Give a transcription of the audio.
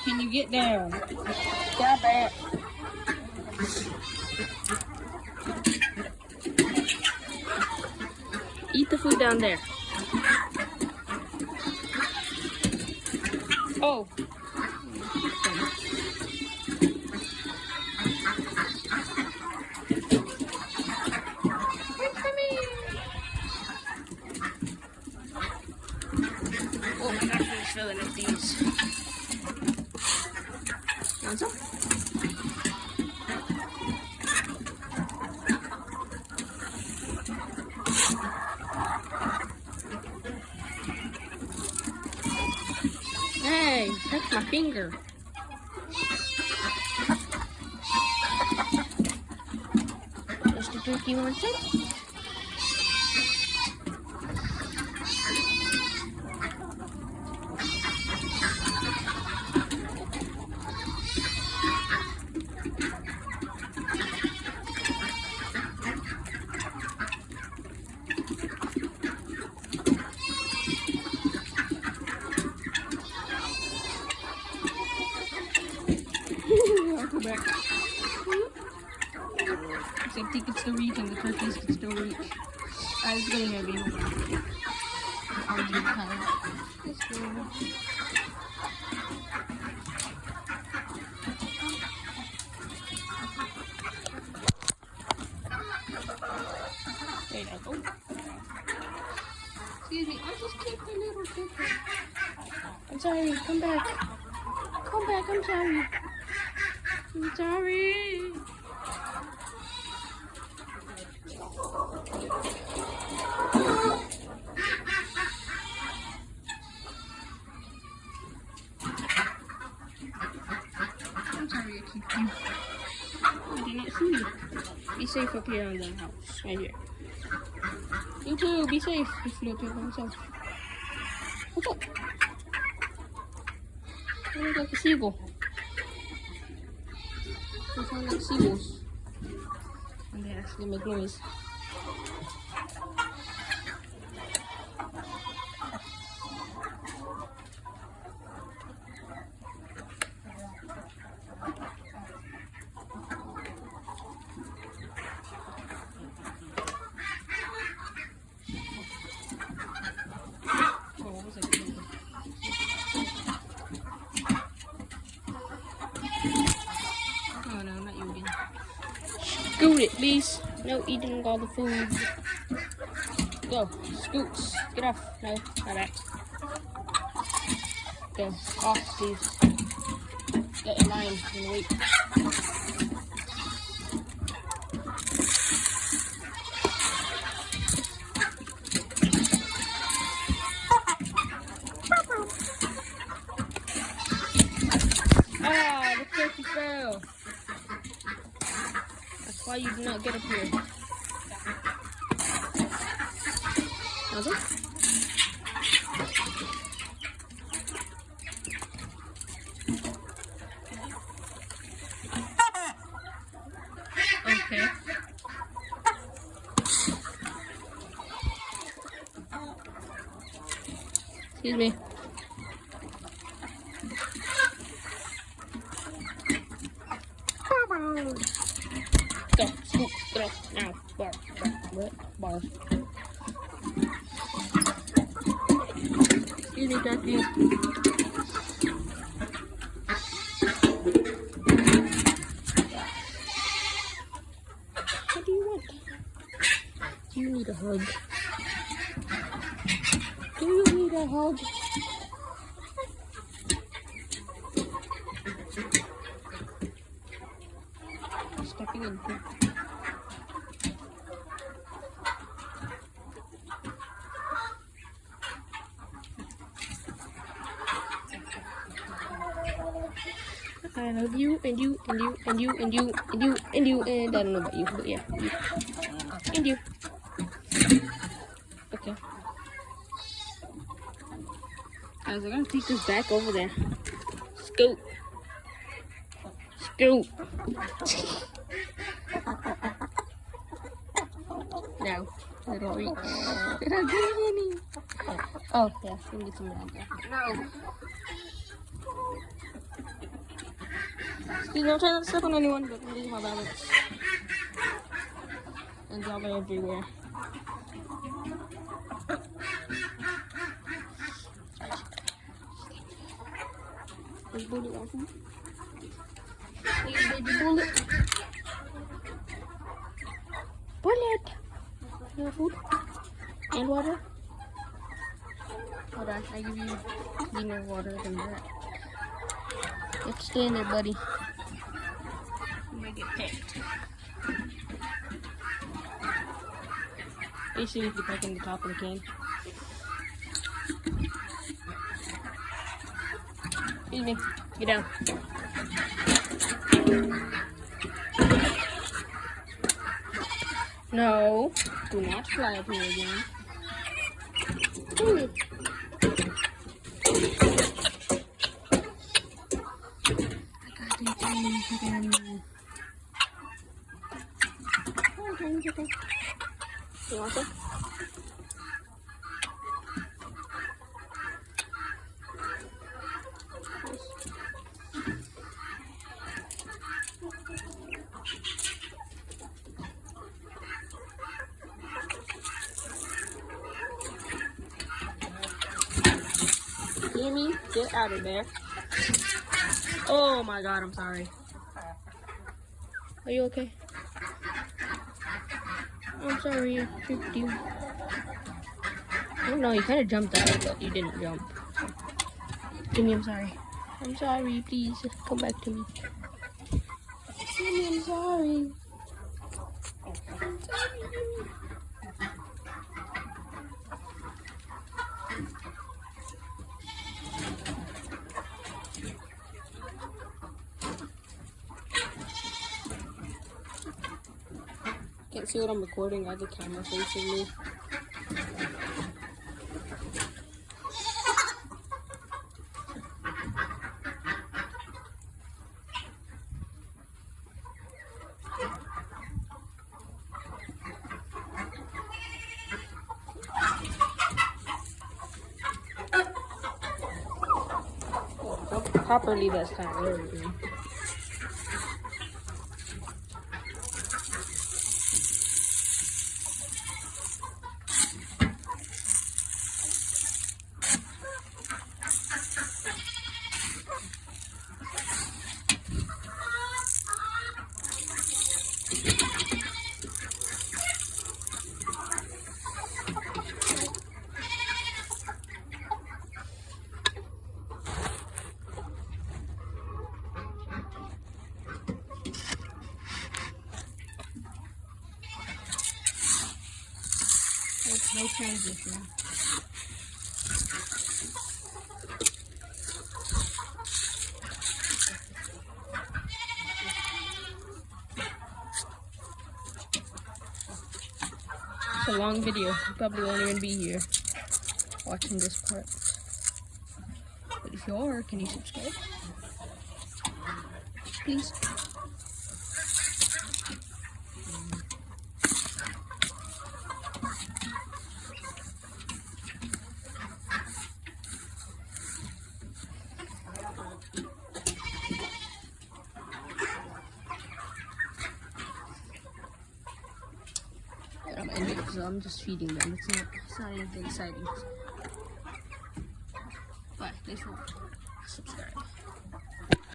Can you get down? Grab it. Eat the food down there. Oh. Oh my gosh, he's filling up these. Want some? Hey, that's my finger. Mr. Turkey wants some? I'll go back. Except he can still reach and the turkeys can still reach. I was really heavy. I'll do time. Let's go. There you go. Excuse me, I just kicked a little turkey. I'm sorry, come back. Come back, I'm sorry. I'm sorry. I'm sorry I kicked you. I did not see you. Be safe up here on the house, right here. You too, be safe. He's flew up here by himself. What's up? You look like a seagull. They sound like seagulls. And they actually make noise. Oh no, not you again. Scoot it, please. No eating all the food. Go, scoots. Get off. No, not that. Go, off, please. Get in line and wait. Ah, the turkey fell. That's why you do not get up here. Was it? Okay. Excuse me. Go, scoop, get off now. Bar. Excuse me, turkey. What do you want? Do you need a hug? Do you need a hug? Stepping in. I love you and you and you and you and you and you and you and I don't know about you, but yeah, you and you. Okay. Guys, I'm gonna take this back over there. Scoot. Scoot. No, I don't reach. I don't get any. Oh, yeah, we can get some of that. No. Excuse me, I'm trying not to step on anyone, but I'm losing my balance. And Java everywhere. There's bullet on food. Please, baby, bullet. Bullet! You have food? And water? Hold on, I give you cleaner water than that. Let's stay in there, buddy. You might get picked. Basically, if you pick in the top of the can. Excuse me. Get down. No. Do not fly up here again. Ooh. I got these tiny chicken. Oh, tiny chicken. You want some? Amy, get out of there. Oh my god, I'm sorry. Are you okay? I'm sorry, I tricked you. Oh no, you kind of jumped out, but you didn't jump. Amy, I'm sorry. I'm sorry, please come back to me. Amy, I'm sorry. Can't see what I'm recording. I have the camera facing me. Properly, that's kind of irritating. No transition. It's a long video. You probably won't even be here watching this part. But if you are, can you subscribe? Please. I'm ending it, so I'm just feeding them. It's not anything exciting. But thanks for watching. Subscribe.